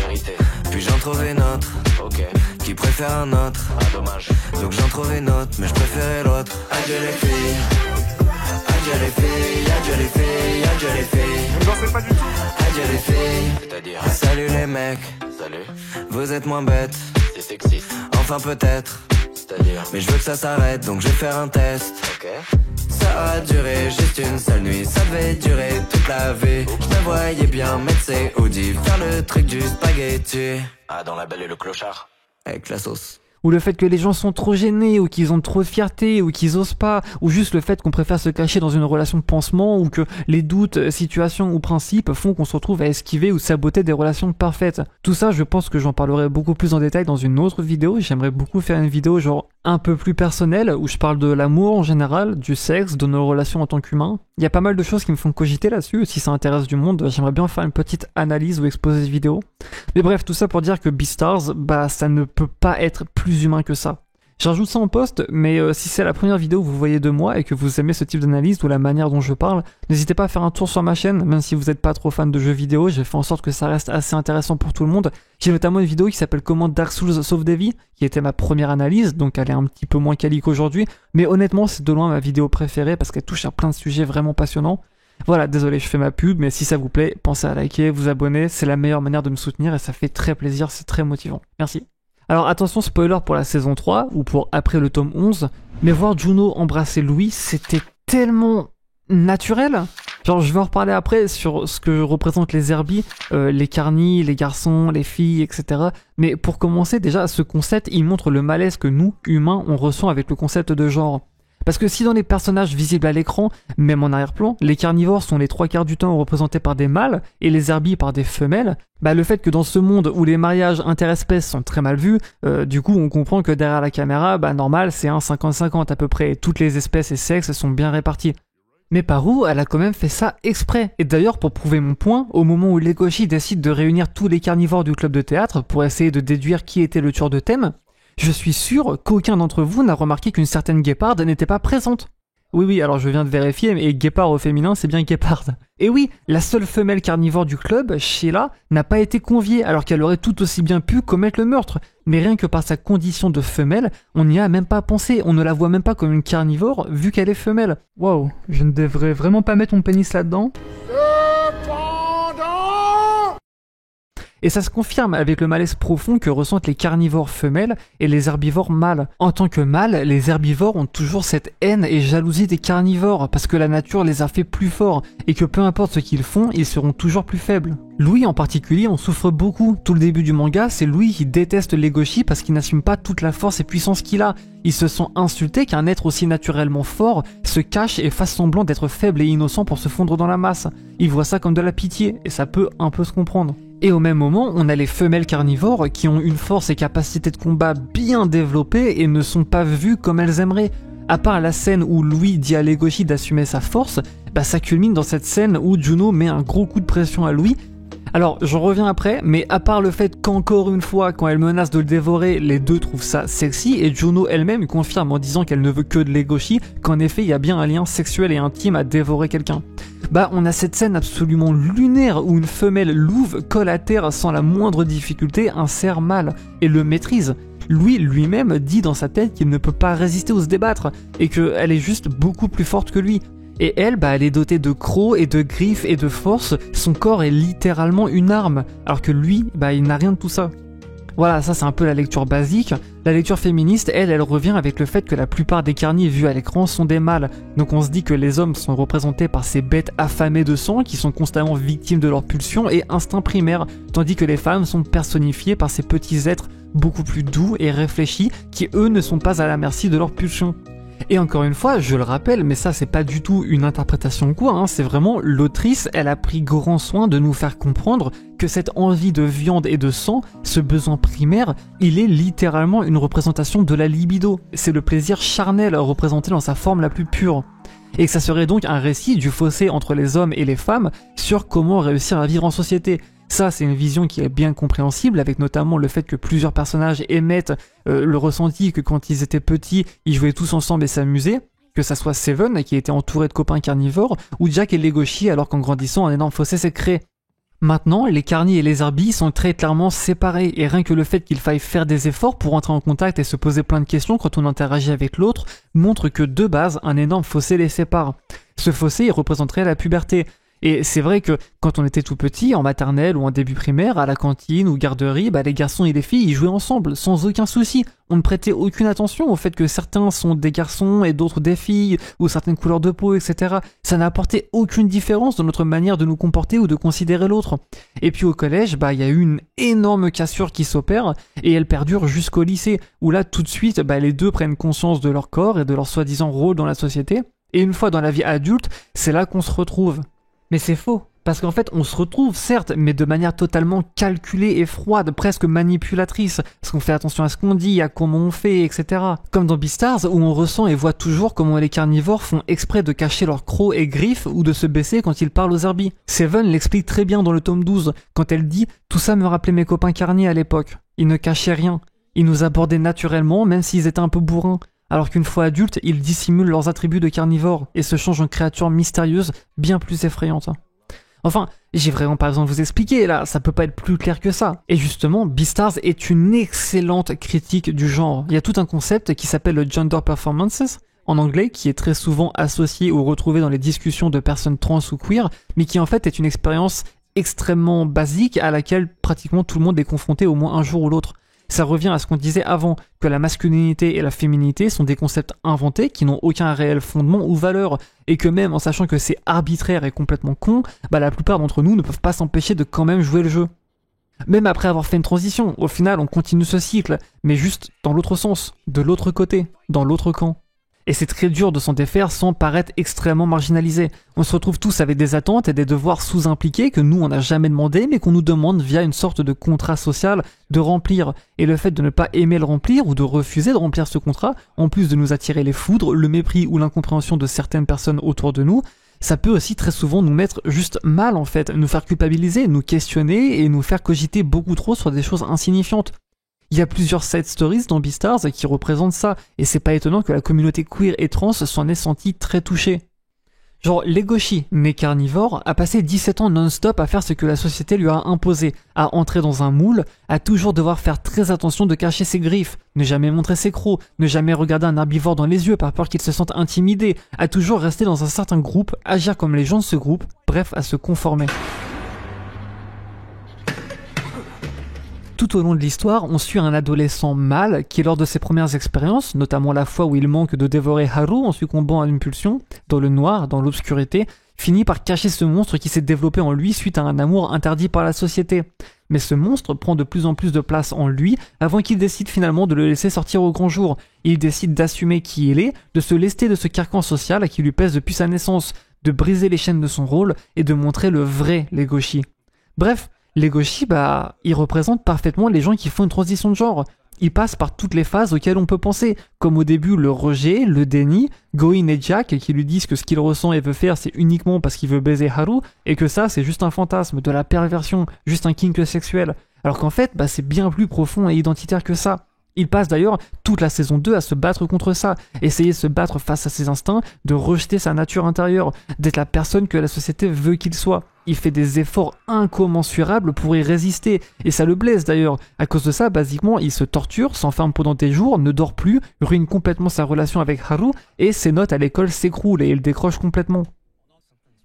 vérité. Puis j'en trouve une autre, ok. Qui préfère un autre, ah dommage. Donc j'en trouve une autre, mais je préférais l'autre. Adieu les filles, adieu les filles, adieu les filles, adieu les filles. Vous n'en faites pas du tout. Adieu les filles, c'est-à-dire salut les mecs, salut. Vous êtes moins bêtes, c'est sexy. Enfin peut-être, c'est-à-dire. Mais je veux que ça s'arrête, donc je vais faire un test, ok. Ça a duré juste une seule nuit, ça devait durer toute la vie. Je me voyais bien mettre ses Audi, faire le truc du spaghetti. Ah, dans La Belle et le Clochard. Avec la sauce. Ou le fait que les gens sont trop gênés, ou qu'ils ont trop de fierté, ou qu'ils osent pas, ou juste le fait qu'on préfère se cacher dans une relation de pansement, ou que les doutes, situations ou principes font qu'on se retrouve à esquiver ou saboter des relations parfaites. Tout ça, je pense que j'en parlerai beaucoup plus en détail dans une autre vidéo. J'aimerais beaucoup faire une vidéo genre un peu plus personnelle, où je parle de l'amour en général, du sexe, de nos relations en tant qu'humains. Il y a pas mal de choses qui me font cogiter là-dessus, si ça intéresse du monde, j'aimerais bien faire une petite analyse ou exposé vidéo. Mais bref, tout ça pour dire que Beastars, bah ça ne peut pas être plus humain que ça. J'ajoute ça en post, mais si c'est la première vidéo que vous voyez de moi et que vous aimez ce type d'analyse ou la manière dont je parle, n'hésitez pas à faire un tour sur ma chaîne, même si vous n'êtes pas trop fan de jeux vidéo, j'ai fait en sorte que ça reste assez intéressant pour tout le monde. J'ai notamment une vidéo qui s'appelle Comment Dark Souls sauve des vies, qui était ma première analyse, donc elle est un petit peu moins quali qu'aujourd'hui, mais honnêtement c'est de loin ma vidéo préférée parce qu'elle touche à plein de sujets vraiment passionnants. Voilà, désolé, je fais ma pub, mais si ça vous plaît, pensez à liker, vous abonner, c'est la meilleure manière de me soutenir et ça fait très plaisir, c'est très motivant. Merci. Alors attention, spoiler pour la saison 3, ou pour après le tome 11, mais voir Juno embrasser Louis, c'était tellement naturel. Genre, je vais en reparler après sur ce que représentent les Herbie, les carnis, les garçons, les filles, etc. Mais pour commencer, déjà, ce concept, il montre le malaise que nous, humains, on ressent avec le concept de genre. Parce que si dans les personnages visibles à l'écran, même en arrière-plan, les carnivores sont les 3/4 du temps représentés par des mâles et les herbies par des femelles, bah le fait que dans ce monde où les mariages interespèces sont très mal vus, du coup on comprend que derrière la caméra, bah normal c'est un 50-50 à peu près, et toutes les espèces et sexes sont bien répartis. Mais Parou, elle a quand même fait ça exprès. Et d'ailleurs, pour prouver mon point, au moment où Legoshi décide de réunir tous les carnivores du club de théâtre pour essayer de déduire qui était le tueur de thème, je suis sûr qu'aucun d'entre vous n'a remarqué qu'une certaine guéparde n'était pas présente. Oui, alors je viens de vérifier, mais guépard au féminin, c'est bien guéparde. Et oui, la seule femelle carnivore du club, Sheila, n'a pas été conviée, alors qu'elle aurait tout aussi bien pu commettre le meurtre. Mais rien que par sa condition de femelle, on n'y a même pas pensé, on ne la voit même pas comme une carnivore, vu qu'elle est femelle. Waouh, je ne devrais vraiment pas mettre mon pénis là-dedans. Et ça se confirme avec le malaise profond que ressentent les carnivores femelles et les herbivores mâles. En tant que mâles, les herbivores ont toujours cette haine et jalousie des carnivores parce que la nature les a fait plus forts et que peu importe ce qu'ils font, ils seront toujours plus faibles. Louis en particulier en souffre beaucoup. Tout le début du manga, c'est Louis qui déteste Legoshi parce qu'il n'assume pas toute la force et puissance qu'il a. Il se sent insulté qu'un être aussi naturellement fort se cache et fasse semblant d'être faible et innocent pour se fondre dans la masse. Il voit ça comme de la pitié et ça peut un peu se comprendre. Et au même moment, on a les femelles carnivores qui ont une force et capacité de combat bien développées et ne sont pas vues comme elles aimeraient. À part la scène où Louis dit à Legoshi d'assumer sa force, bah ça culmine dans cette scène où Juno met un gros coup de pression à Louis. Alors, j'en reviens après, mais à part le fait qu'encore une fois, quand elle menace de le dévorer, les deux trouvent ça sexy, et Juno elle-même confirme en disant qu'elle ne veut que de Legoshi, qu'en effet, il y a bien un lien sexuel et intime à dévorer quelqu'un. Bah, on a cette scène absolument lunaire où une femelle louve colle à terre sans la moindre difficulté un cerf mâle, et le maîtrise. Louis lui-même dit dans sa tête qu'il ne peut pas résister ou se débattre, et qu'elle est juste beaucoup plus forte que lui. Et elle, bah, elle est dotée de crocs et de griffes et de force, son corps est littéralement une arme, alors que lui, bah, il n'a rien de tout ça. Voilà, ça c'est un peu la lecture basique. La lecture féministe, elle revient avec le fait que la plupart des carnis vus à l'écran sont des mâles. Donc on se dit que les hommes sont représentés par ces bêtes affamées de sang qui sont constamment victimes de leurs pulsions et instincts primaires, tandis que les femmes sont personnifiées par ces petits êtres beaucoup plus doux et réfléchis qui eux ne sont pas à la merci de leurs pulsions. Et encore une fois, je le rappelle, mais ça c'est pas du tout une interprétation ou quoi, hein, c'est vraiment l'autrice, elle a pris grand soin de nous faire comprendre que cette envie de viande et de sang, ce besoin primaire, il est littéralement une représentation de la libido. C'est le plaisir charnel représenté dans sa forme la plus pure. et que ça serait donc un récit du fossé entre les hommes et les femmes sur comment réussir à vivre en société. Ça, c'est une vision qui est bien compréhensible, avec notamment le fait que plusieurs personnages émettent le ressenti que quand ils étaient petits, ils jouaient tous ensemble et s'amusaient, que ça soit Seven, qui était entouré de copains carnivores, ou Jack et Legoshi, alors qu'en grandissant, un énorme fossé s'est créé. Maintenant, les carnis et les Herbie sont très clairement séparés, et rien que le fait qu'il faille faire des efforts pour entrer en contact et se poser plein de questions quand on interagit avec l'autre, montre que de base, un énorme fossé les sépare. Ce fossé, il représenterait la puberté. Et c'est vrai que quand on était tout petit, en maternelle ou en début primaire, à la cantine ou garderie, les garçons et les filles, ils jouaient ensemble, sans aucun souci. On ne prêtait aucune attention au fait que certains sont des garçons et d'autres des filles, ou certaines couleurs de peau, etc. Ça n'a apporté aucune différence dans notre manière de nous comporter ou de considérer l'autre. Et puis au collège, il y a eu une énorme cassure qui s'opère, et elle perdure jusqu'au lycée, où là, tout de suite, les deux prennent conscience de leur corps et de leur soi-disant rôle dans la société. Et une fois dans la vie adulte, c'est là qu'on se retrouve. Mais c'est faux, parce qu'en fait on se retrouve certes, mais de manière totalement calculée et froide, presque manipulatrice, parce qu'on fait attention à ce qu'on dit, à comment on fait, etc. Comme dans Beastars, où on ressent et voit toujours comment les carnivores font exprès de cacher leurs crocs et griffes ou de se baisser quand ils parlent aux Herbie. Seven l'explique très bien dans le tome 12, quand elle dit « Tout ça me rappelait mes copains carniers à l'époque. Ils ne cachaient rien. Ils nous abordaient naturellement, même s'ils étaient un peu bourrins. » Alors qu'une fois adultes, ils dissimulent leurs attributs de carnivores et se changent en créatures mystérieuses bien plus effrayantes. Enfin, j'ai vraiment pas besoin de vous expliquer, là, ça peut pas être plus clair que ça. Et justement, Beastars est une excellente critique du genre. Il y a tout un concept qui s'appelle le gender performances, en anglais, qui est très souvent associé ou retrouvé dans les discussions de personnes trans ou queer, mais qui en fait est une expérience extrêmement basique à laquelle pratiquement tout le monde est confronté au moins un jour ou l'autre. Ça revient à ce qu'on disait avant, que la masculinité et la féminité sont des concepts inventés qui n'ont aucun réel fondement ou valeur, et que même en sachant que c'est arbitraire et complètement con, la plupart d'entre nous ne peuvent pas s'empêcher de quand même jouer le jeu. Même après avoir fait une transition, au final on continue ce cycle, mais juste dans l'autre sens, de l'autre côté, dans l'autre camp. Et c'est très dur de s'en défaire sans paraître extrêmement marginalisé. On se retrouve tous avec des attentes et des devoirs sous-impliqués que nous on n'a jamais demandé mais qu'on nous demande via une sorte de contrat social de remplir. Et le fait de ne pas aimer le remplir ou de refuser de remplir ce contrat, en plus de nous attirer les foudres, le mépris ou l'incompréhension de certaines personnes autour de nous, ça peut aussi très souvent nous mettre juste mal en fait, nous faire culpabiliser, nous questionner et nous faire cogiter beaucoup trop sur des choses insignifiantes. Il y a plusieurs side stories dans Beastars qui représentent ça, et c'est pas étonnant que la communauté queer et trans s'en ait senti très touchée. Genre, Legoshi, né carnivore, a passé 17 ans non-stop à faire ce que la société lui a imposé, à entrer dans un moule, à toujours devoir faire très attention de cacher ses griffes, ne jamais montrer ses crocs, ne jamais regarder un herbivore dans les yeux par peur qu'il se sente intimidé, à toujours rester dans un certain groupe, agir comme les gens de ce groupe, bref, à se conformer. Tout au long de l'histoire, on suit un adolescent mâle qui, lors de ses premières expériences, notamment la fois où il manque de dévorer Haru en succombant à une pulsion, dans le noir, dans l'obscurité, finit par cacher ce monstre qui s'est développé en lui suite à un amour interdit par la société. Mais ce monstre prend de plus en plus de place en lui avant qu'il décide finalement de le laisser sortir au grand jour. Il décide d'assumer qui il est, de se lester de ce carcan social qui lui pèse depuis sa naissance, de briser les chaînes de son rôle et de montrer le vrai Legoshi. Bref, Legoshi, il représente parfaitement les gens qui font une transition de genre. Il passe par toutes les phases auxquelles on peut penser, comme au début le rejet, le déni, Goin et Jack qui lui disent que ce qu'il ressent et veut faire c'est uniquement parce qu'il veut baiser Haru, et que ça c'est juste un fantasme, de la perversion, juste un kink sexuel. Alors qu'en fait, c'est bien plus profond et identitaire que ça. Il passe d'ailleurs toute la saison 2 à se battre contre ça, essayer de se battre face à ses instincts, de rejeter sa nature intérieure, d'être la personne que la société veut qu'il soit. Il fait des efforts incommensurables pour y résister, et ça le blesse d'ailleurs. À cause de ça, basiquement, il se torture, s'enferme pendant des jours, ne dort plus, ruine complètement sa relation avec Haru, et ses notes à l'école s'écroulent et il décroche complètement.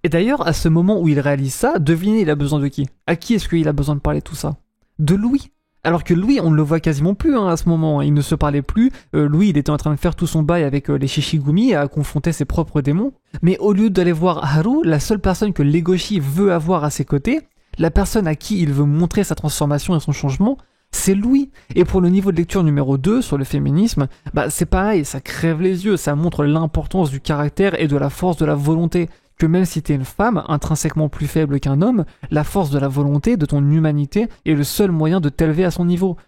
Et d'ailleurs, à ce moment où il réalise ça, devinez, il a besoin de qui ? À qui est-ce qu'il a besoin de parler de tout ça ? De Louis. Alors que Louis, on ne le voit quasiment plus à ce moment, il ne se parlait plus, Louis il était en train de faire tout son bail avec les Shishigumi à confronter ses propres démons, mais au lieu d'aller voir Haru, la seule personne que Legoshi veut avoir à ses côtés, la personne à qui il veut montrer sa transformation et son changement, c'est Louis. Et pour le niveau de lecture numéro 2 sur le féminisme, c'est pareil, ça crève les yeux, ça montre l'importance du caractère et de la force de la volonté. Que même si t'es une femme, intrinsèquement plus faible qu'un homme, la force de la volonté, de ton humanité, est le seul moyen de t'élever à son niveau.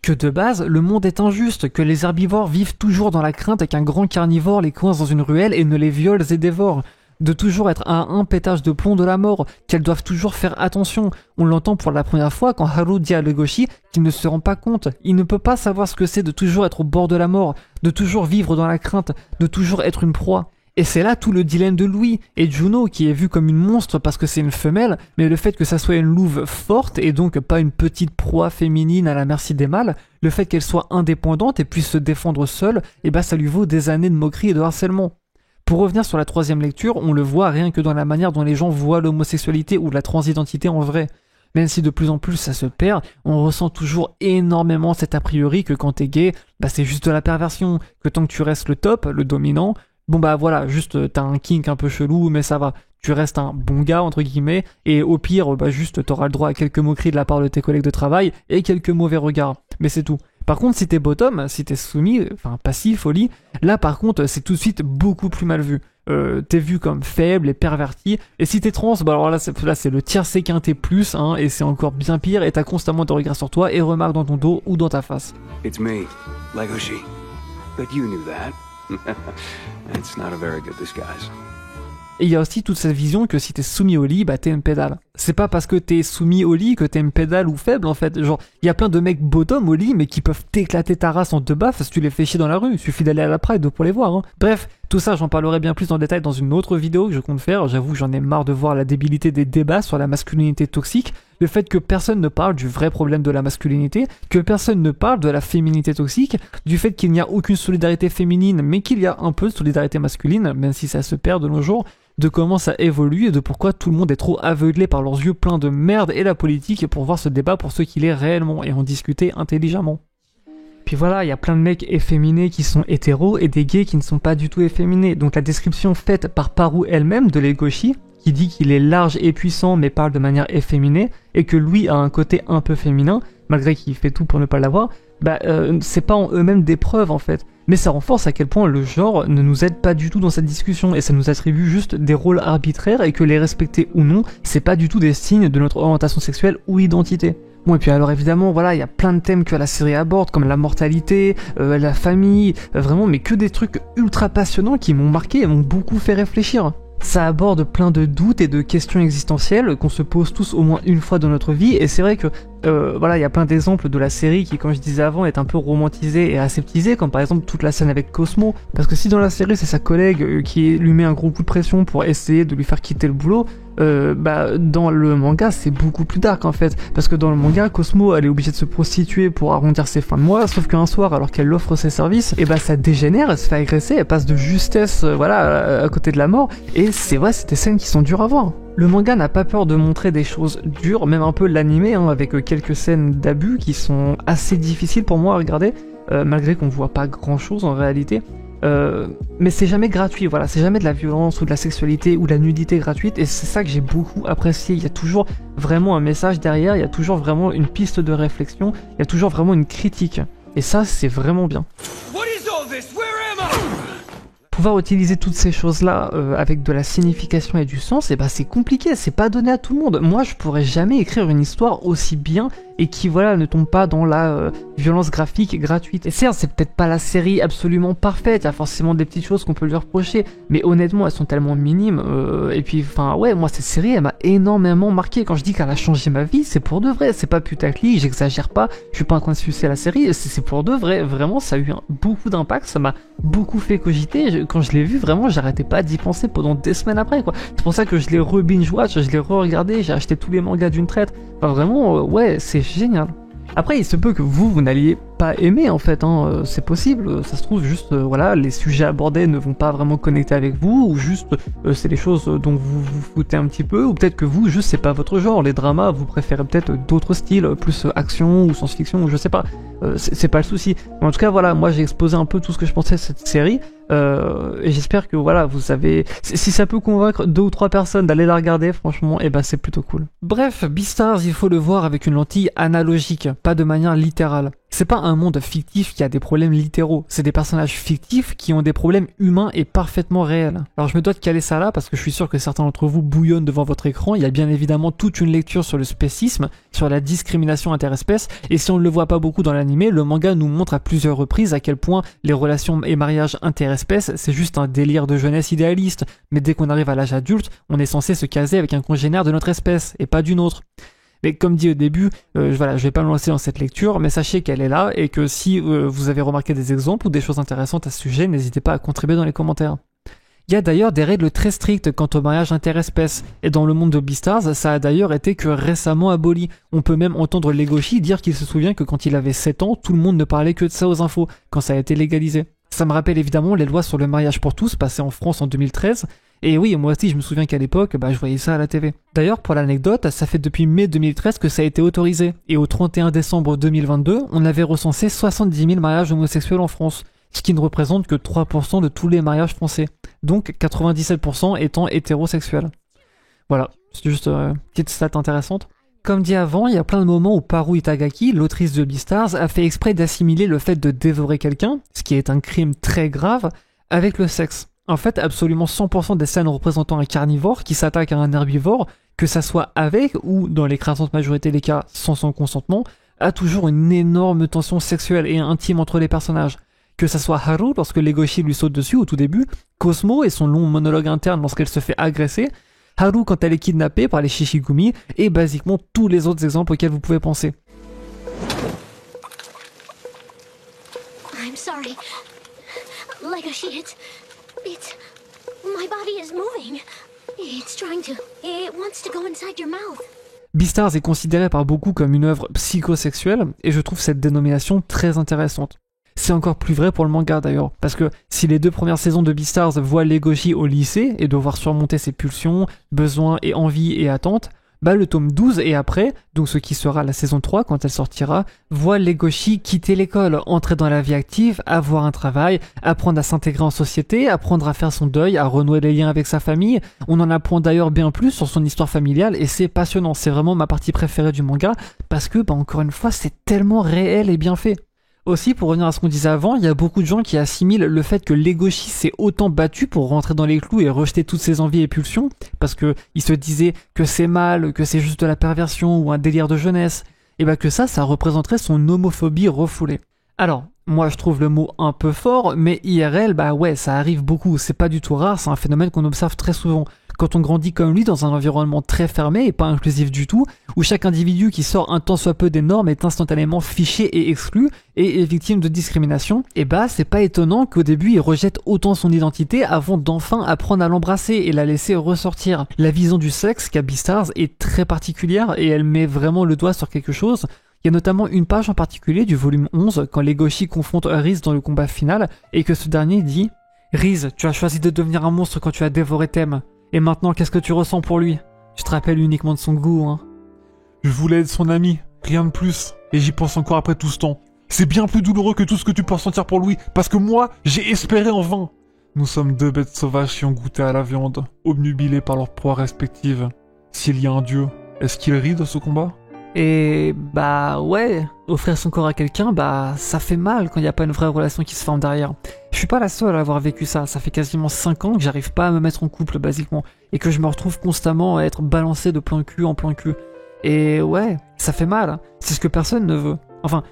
que de base, le monde est injuste, que les herbivores vivent toujours dans la crainte qu'un grand carnivore les coince dans une ruelle et ne les viole et dévore. De toujours être à un pétage de plomb de la mort, qu'elles doivent toujours faire attention. On l'entend pour la première fois quand Haru dit à Legoshi qu'il ne se rend pas compte. Il ne peut pas savoir ce que c'est de toujours être au bord de la mort, de toujours vivre dans la crainte, de toujours être une proie. Et c'est là tout le dilemme de Louis et Juno qui est vue comme une monstre parce que c'est une femelle, mais le fait que ça soit une louve forte et donc pas une petite proie féminine à la merci des mâles, le fait qu'elle soit indépendante et puisse se défendre seule, et bah ça lui vaut des années de moquerie et de harcèlement. Pour revenir sur la troisième lecture, on le voit rien que dans la manière dont les gens voient l'homosexualité ou la transidentité en vrai. Même si de plus en plus ça se perd, on ressent toujours énormément cet a priori que quand t'es gay, bah c'est juste de la perversion, que tant que tu restes le top, le dominant, bon bah voilà, juste t'as un kink un peu chelou mais ça va, tu restes un bon gars entre guillemets, et au pire bah juste t'auras le droit à quelques moqueries de la part de tes collègues de travail et quelques mauvais regards, mais c'est tout. Par contre, si t'es bottom, si t'es soumis, enfin passif au lit, là par contre c'est tout de suite beaucoup plus mal vu. T'es vu comme faible et perverti, et si t'es trans, bah alors là c'est le tiercé quinté plus, hein, et c'est encore bien pire, et t'as constamment des regards sur toi et remarques dans ton dos ou dans ta face. It's me, Legoshi. But you knew that. It's not a very good disguise. Et il y a aussi toute cette vision que si t'es soumis au lit, bah t'es une pédale. C'est pas parce que t'es soumis au lit que t'es une pédale ou faible en fait. Genre, il y a plein de mecs bottom au lit mais qui peuvent t'éclater ta race en deux baffes si tu les fais chier dans la rue. Il suffit d'aller à la Pride pour les voir. Hein. Bref, tout ça j'en parlerai bien plus en détail dans une autre vidéo que je compte faire. J'avoue j'en ai marre de voir la débilité des débats sur la masculinité toxique. Le fait que personne ne parle du vrai problème de la masculinité, que personne ne parle de la féminité toxique, du fait qu'il n'y a aucune solidarité féminine mais qu'il y a un peu de solidarité masculine, même si ça se perd de nos jours, de comment ça évolue et de pourquoi tout le monde est trop aveuglé par leurs yeux pleins de merde et la politique pour voir ce débat pour ce qu'il est réellement et en discuter intelligemment. Puis voilà, il y a plein de mecs efféminés qui sont hétéros et des gays qui ne sont pas du tout efféminés. Donc la description faite par Paru elle-même de Legoshi, qui dit qu'il est large et puissant mais parle de manière efféminée, et que lui a un côté un peu féminin, malgré qu'il fait tout pour ne pas l'avoir, bah c'est pas en eux-mêmes des preuves en fait. Mais ça renforce à quel point le genre ne nous aide pas du tout dans cette discussion, et ça nous attribue juste des rôles arbitraires, et que les respecter ou non, c'est pas du tout des signes de notre orientation sexuelle ou identité. Bon, et puis alors évidemment, voilà, il y a plein de thèmes que la série aborde, comme la mortalité, la famille, vraiment, mais que des trucs ultra passionnants qui m'ont marqué et m'ont beaucoup fait réfléchir. Ça aborde plein de doutes et de questions existentielles qu'on se pose tous au moins une fois dans notre vie, et c'est vrai que voilà, il y a plein d'exemples de la série qui, comme je disais avant, est un peu romantisée et aseptisée, comme par exemple toute la scène avec Cosmo, parce que si dans la série c'est sa collègue qui lui met un gros coup de pression pour essayer de lui faire quitter le boulot, bah dans le manga c'est beaucoup plus dark en fait, parce que dans le manga Cosmo elle est obligée de se prostituer pour arrondir ses fins de mois, sauf qu'un soir alors qu'elle offre ses services, et bah ça dégénère, elle se fait agresser, elle passe de justesse voilà à côté de la mort, et c'est vrai c'est des scènes qui sont dures à voir. Le manga n'a pas peur de montrer des choses dures, même un peu l'animé, hein, avec quelques scènes d'abus qui sont assez difficiles pour moi à regarder, malgré qu'on voit pas grand chose en réalité. Mais c'est jamais gratuit, voilà, c'est jamais de la violence ou de la sexualité ou de la nudité gratuite, et c'est ça que j'ai beaucoup apprécié. Il y a toujours vraiment un message derrière, il y a toujours vraiment une piste de réflexion, il y a toujours vraiment une critique, et ça c'est vraiment bien. Pouvoir utiliser toutes ces choses-là avec de la signification et du sens, et bah c'est compliqué, c'est pas donné à tout le monde. Moi je pourrais jamais écrire une histoire aussi bien et qui voilà ne tombe pas dans la violence graphique gratuite. Et certes c'est peut-être pas la série absolument parfaite, il y a forcément des petites choses qu'on peut lui reprocher, mais honnêtement elles sont tellement minimes, et puis enfin ouais, moi cette série elle m'a énormément marqué. Quand je dis qu'elle a changé ma vie, c'est pour de vrai, c'est pas putaclic, j'exagère pas, je suis pas en train de sucer la série, c'est pour de vrai, vraiment ça a eu beaucoup d'impact, ça m'a beaucoup fait cogiter. Quand je l'ai vu, vraiment j'arrêtais pas d'y penser pendant des semaines après quoi. C'est pour ça que je l'ai re-binge-watch, je l'ai re-regardé, j'ai acheté tous les mangas d'une traite. Enfin vraiment, ouais, c'est génial. Après, il se peut que vous n'alliez pas aimer en fait, hein, c'est possible, ça se trouve juste, voilà, les sujets abordés ne vont pas vraiment connecter avec vous, ou juste c'est des choses dont vous vous foutez un petit peu, ou peut-être que vous, juste c'est pas votre genre, les dramas, vous préférez peut-être d'autres styles, plus action ou science-fiction, ou je sais pas, c'est pas le souci. Mais en tout cas, voilà, moi j'ai exposé un peu tout ce que je pensais de cette série, et j'espère que voilà, vous savez, si ça peut convaincre 2 ou 3 personnes d'aller la regarder, franchement, et ben c'est plutôt cool. Bref, Beastars, il faut le voir avec une lentille analogique, pas de manière littérale. C'est pas un monde fictif qui a des problèmes littéraux, c'est des personnages fictifs qui ont des problèmes humains et parfaitement réels. Alors je me dois de caler ça là parce que je suis sûr que certains d'entre vous bouillonnent devant votre écran, il y a bien évidemment toute une lecture sur le spécisme, sur la discrimination interespèces, et si on ne le voit pas beaucoup dans l'animé, le manga nous montre à plusieurs reprises à quel point les relations et mariages interespèces c'est juste un délire de jeunesse idéaliste, mais dès qu'on arrive à l'âge adulte, on est censé se caser avec un congénère de notre espèce, et pas d'une autre. Mais comme dit au début, voilà, je vais pas me lancer dans cette lecture, mais sachez qu'elle est là et que si vous avez remarqué des exemples ou des choses intéressantes à ce sujet, n'hésitez pas à contribuer dans les commentaires. Il y a d'ailleurs des règles très strictes quant au mariage interespèces, et dans le monde de Beastars, ça a d'ailleurs été que récemment aboli. On peut même entendre Legoshi dire qu'il se souvient que quand il avait 7 ans, tout le monde ne parlait que de ça aux infos, quand ça a été légalisé. Ça me rappelle évidemment les lois sur le mariage pour tous passées en France en 2013, et oui, moi aussi je me souviens qu'à l'époque, je voyais ça à la TV. D'ailleurs, pour l'anecdote, ça fait depuis mai 2013 que ça a été autorisé, et au 31 décembre 2022, on avait recensé 70 000 mariages homosexuels en France, ce qui ne représente que 3% de tous les mariages français, donc 97% étant hétérosexuels. Voilà, c'est juste une petite stat intéressante. Comme dit avant, il y a plein de moments où Paru Itagaki, l'autrice de Beastars, a fait exprès d'assimiler le fait de dévorer quelqu'un, ce qui est un crime très grave, avec le sexe. En fait, absolument 100% des scènes représentant un carnivore qui s'attaque à un herbivore, que ça soit avec ou, dans l'écrasante majorité des cas, sans son consentement, a toujours une énorme tension sexuelle et intime entre les personnages. Que ça soit Haru lorsque Legoshi lui saute dessus au tout début, Cosmo et son long monologue interne lorsqu'elle se fait agresser, Haru quand elle est kidnappée par les Shishigumi, et basiquement tous les autres exemples auxquels vous pouvez penser. I'm sorry. Legoshi, it's... My body is moving. It wants to go inside your mouth. Beastars est considéré par beaucoup comme une œuvre psychosexuelle, et je trouve cette dénomination très intéressante. C'est encore plus vrai pour le manga d'ailleurs, parce que si les 2 premières saisons de Beastars voient Legoshi au lycée et devoir surmonter ses pulsions, besoins et envies et attentes, le tome 12 et après, donc ce qui sera la saison 3 quand elle sortira, voit Legoshi quitter l'école, entrer dans la vie active, avoir un travail, apprendre à s'intégrer en société, apprendre à faire son deuil, à renouer les liens avec sa famille. On en apprend d'ailleurs bien plus sur son histoire familiale et c'est passionnant, c'est vraiment ma partie préférée du manga, parce que, encore une fois, c'est tellement réel et bien fait. Aussi, pour revenir à ce qu'on disait avant, il y a beaucoup de gens qui assimilent le fait que Legoshi s'est autant battu pour rentrer dans les clous et rejeter toutes ses envies et pulsions, parce que il se disait que c'est mal, que c'est juste de la perversion ou un délire de jeunesse, et que ça représenterait son homophobie refoulée. Alors, moi je trouve le mot un peu fort, mais IRL, ouais, ça arrive beaucoup, c'est pas du tout rare, c'est un phénomène qu'on observe très souvent. Quand on grandit comme lui dans un environnement très fermé et pas inclusif du tout, où chaque individu qui sort un tant soit peu des normes est instantanément fiché et exclu et est victime de discrimination, et c'est pas étonnant qu'au début il rejette autant son identité avant d'enfin apprendre à l'embrasser et la laisser ressortir. La vision du sexe qu'a Beastars est très particulière et elle met vraiment le doigt sur quelque chose. Il y a notamment une page en particulier du volume 11 quand Legoshi confronte Riz dans le combat final et que ce dernier dit « Riz, tu as choisi de devenir un monstre quand tu as dévoré Thème. Et maintenant, qu'est-ce que tu ressens pour lui? Tu te rappelles uniquement de son goût, hein ?» Je voulais être son ami, rien de plus. Et j'y pense encore après tout ce temps. C'est bien plus douloureux que tout ce que tu peux ressentir pour lui, parce que moi, j'ai espéré en vain. Nous sommes 2 bêtes sauvages qui ont goûté à la viande, obnubilées par leurs proies respectives. S'il y a un dieu, est-ce qu'il rit de ce combat? Et ouais, offrir son corps à quelqu'un, ça fait mal quand il n'y a pas une vraie relation qui se forme derrière. Je suis pas la seule à avoir vécu ça fait quasiment 5 ans que j'arrive pas à me mettre en couple basiquement, et que je me retrouve constamment à être balancé de plan cul en plan cul. Et ouais, ça fait mal, c'est ce que personne ne veut. Enfin,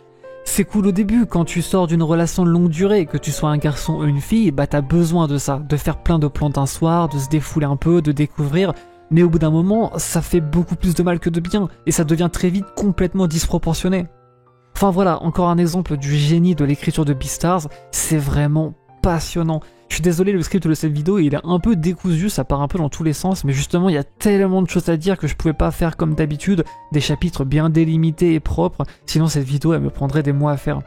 c'est cool au début, quand tu sors d'une relation de longue durée, que tu sois un garçon ou une fille, t'as besoin de ça, de faire plein de plans d'un soir, de se défouler un peu, de découvrir... Mais au bout d'un moment, ça fait beaucoup plus de mal que de bien, et ça devient très vite complètement disproportionné. Enfin voilà, encore un exemple du génie de l'écriture de Beastars, c'est vraiment passionnant. Je suis désolé, le script de cette vidéo il est un peu décousu, ça part un peu dans tous les sens, mais justement il y a tellement de choses à dire que je pouvais pas faire comme d'habitude, des chapitres bien délimités et propres, sinon cette vidéo elle me prendrait des mois à faire.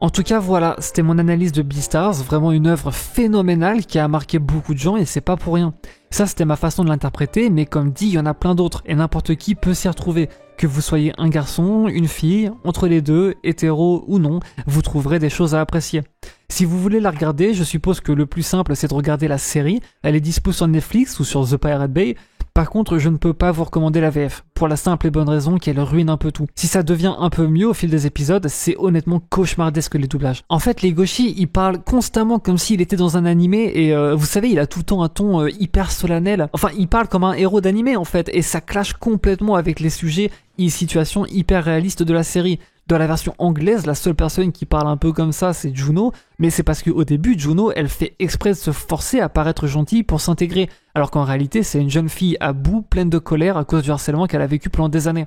En tout cas voilà, c'était mon analyse de Beastars, vraiment une œuvre phénoménale qui a marqué beaucoup de gens et c'est pas pour rien. Ça c'était ma façon de l'interpréter, mais comme dit, il y en a plein d'autres et n'importe qui peut s'y retrouver. Que vous soyez un garçon, une fille, entre les deux, hétéro ou non, vous trouverez des choses à apprécier. Si vous voulez la regarder, je suppose que le plus simple c'est de regarder la série, elle est dispo sur Netflix ou sur The Pirate Bay. Par contre, je ne peux pas vous recommander la VF, pour la simple et bonne raison qu'elle ruine un peu tout. Si ça devient un peu mieux au fil des épisodes, c'est honnêtement cauchemardesque les doublages. En fait, Legoshi, il parle constamment comme s'il était dans un animé, et vous savez, il a tout le temps un ton hyper solennel. Enfin, il parle comme un héros d'animé en fait, et ça clash complètement avec les sujets et situations hyper réalistes de la série. Dans la version anglaise, la seule personne qui parle un peu comme ça, c'est Juno, mais c'est parce qu'au début, Juno, elle fait exprès de se forcer à paraître gentille pour s'intégrer, alors qu'en réalité, c'est une jeune fille à bout, pleine de colère à cause du harcèlement qu'elle a vécu pendant des années.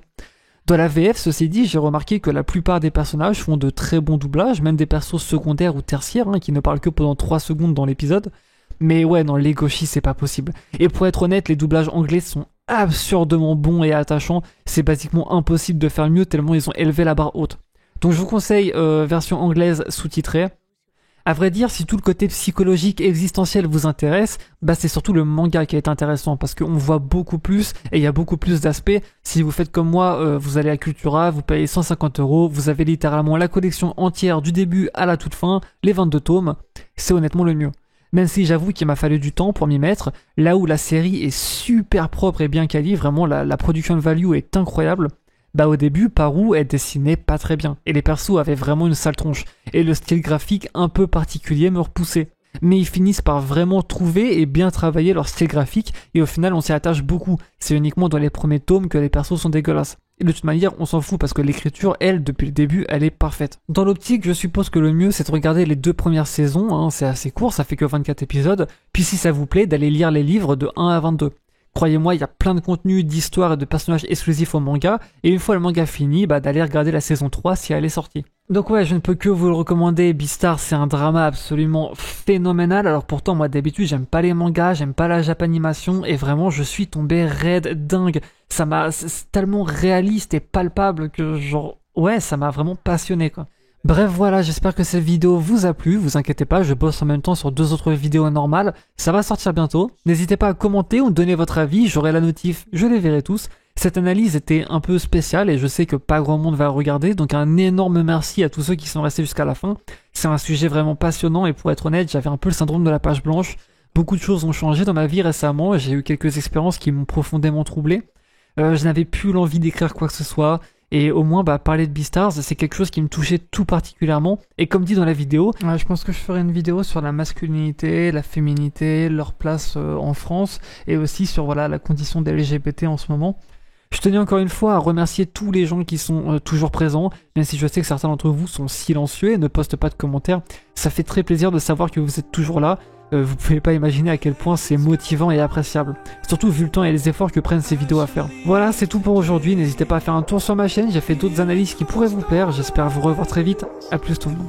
Dans la VF, ceci dit, j'ai remarqué que la plupart des personnages font de très bons doublages, même des persos secondaires ou tertiaires, qui ne parlent que pendant 3 secondes dans l'épisode. Mais ouais, dans Legoshi, c'est pas possible. Et pour être honnête, les doublages anglais sont absurdement bons et attachants. C'est basiquement impossible de faire mieux tellement ils ont élevé la barre haute. Donc je vous conseille version anglaise sous-titrée. À vrai dire, si tout le côté psychologique existentiel vous intéresse, bah c'est surtout le manga qui est intéressant parce qu'on voit beaucoup plus et il y a beaucoup plus d'aspects. Si vous faites comme moi, vous allez à Cultura, vous payez 150€, vous avez littéralement la collection entière du début à la toute fin, les 22 tomes. C'est honnêtement le mieux. Même si j'avoue qu'il m'a fallu du temps pour m'y mettre, là où la série est super propre et bien quali, vraiment la production value est incroyable, bah au début, Paru, elle dessinait pas très bien, et les persos avaient vraiment une sale tronche, et le style graphique un peu particulier me repoussait. Mais ils finissent par vraiment trouver et bien travailler leur style graphique, et au final on s'y attache beaucoup, c'est uniquement dans les premiers tomes que les persos sont dégueulasses. Et de toute manière, on s'en fout parce que l'écriture, elle, depuis le début, elle est parfaite. Dans l'optique, je suppose que le mieux, c'est de regarder les 2 premières saisons, c'est assez court, ça fait que 24 épisodes, puis si ça vous plaît, d'aller lire les livres de 1 à 22. Croyez-moi, il y a plein de contenu, d'histoires et de personnages exclusifs au manga, et une fois le manga fini, bah d'aller regarder la saison 3 si elle est sortie. Donc ouais, je ne peux que vous le recommander, Beastars, c'est un drama absolument phénoménal, alors pourtant moi d'habitude j'aime pas les mangas, j'aime pas la japanimation, et vraiment je suis tombé raide dingue. C'est tellement réaliste et palpable que genre, ouais, ça m'a vraiment passionné quoi. Bref voilà, j'espère que cette vidéo vous a plu, vous inquiétez pas, je bosse en même temps sur 2 autres vidéos normales, ça va sortir bientôt. N'hésitez pas à commenter ou donner votre avis, j'aurai la notif, je les verrai tous. Cette analyse était un peu spéciale et je sais que pas grand monde va la regarder, donc un énorme merci à tous ceux qui sont restés jusqu'à la fin. C'est un sujet vraiment passionnant et pour être honnête, j'avais un peu le syndrome de la page blanche. Beaucoup de choses ont changé dans ma vie récemment, j'ai eu quelques expériences qui m'ont profondément troublé. Je n'avais plus l'envie d'écrire quoi que ce soit. Et au moins, parler de Beastars, c'est quelque chose qui me touchait tout particulièrement. Et comme dit dans la vidéo... Ouais, je pense que je ferai une vidéo sur la masculinité, la féminité, leur place en France, et aussi sur voilà la condition des LGBT en ce moment. Je tenais encore une fois à remercier tous les gens qui sont toujours présents, même si je sais que certains d'entre vous sont silencieux et ne postent pas de commentaires. Ça fait très plaisir de savoir que vous êtes toujours là. Vous pouvez pas imaginer à quel point c'est motivant et appréciable. Surtout vu le temps et les efforts que prennent ces vidéos à faire. Voilà, c'est tout pour aujourd'hui. N'hésitez pas à faire un tour sur ma chaîne. J'ai fait d'autres analyses qui pourraient vous plaire. J'espère vous revoir très vite. A plus tout le monde.